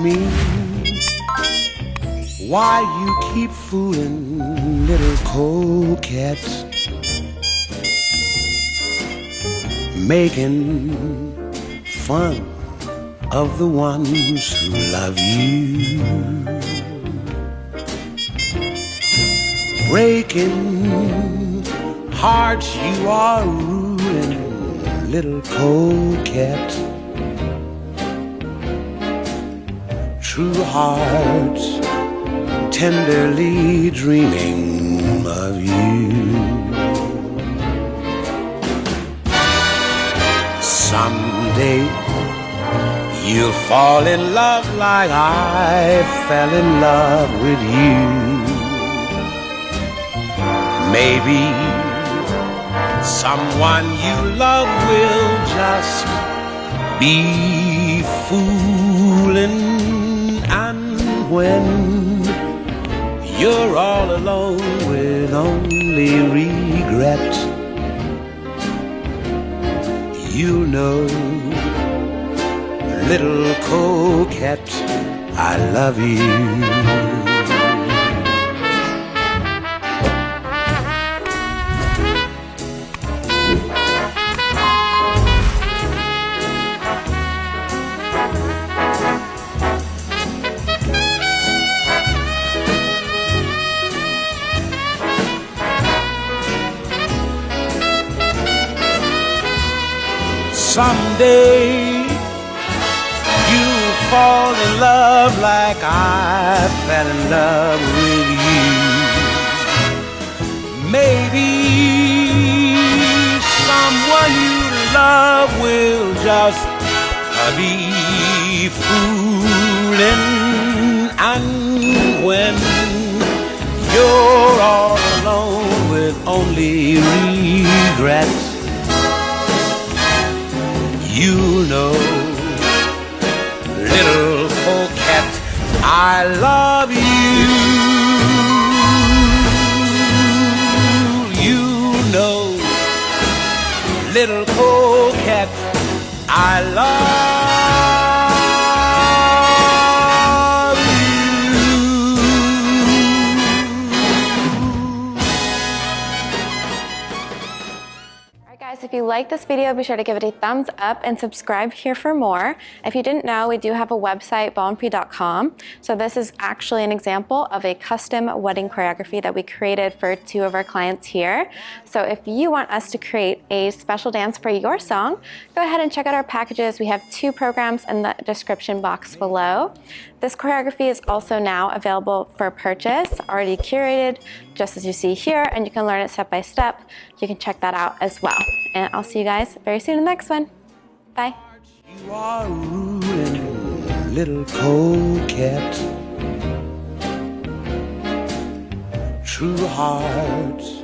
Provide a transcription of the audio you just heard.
me why you keep fooling little Coquette, making fun of the ones who love you, breaking hearts you are ruling, little Coquette. True hearts tenderly dreaming of you. Someday you'll fall in love like I fell in love with you. Maybe someone you love will just be fooling, and when you're all alone with only regret, you know, little Coquette, I love you. Someday you'll fall in love like I fell in love with you. Maybe someone you love will just be fooling, and when you're all alone with only regrets, you know, little Coquette, I love you. You know, little Coquette, I love you. If you like this video, be sure to give it a thumbs up and subscribe here for more. If you didn't know, we do have a website, ballroom.com. So this is actually an example of a custom wedding choreography that we created for 2 of our clients here. So if you want us to create a special dance for your song, go ahead and check out our packages. We have 2 programs in the description box below. This choreography is also now available for purchase, already curated, just as you see here, and you can learn it step by step. You can check that out as well. And I'll see you guys very soon in the next one. Bye. You are ruling, little Coquette. True hearts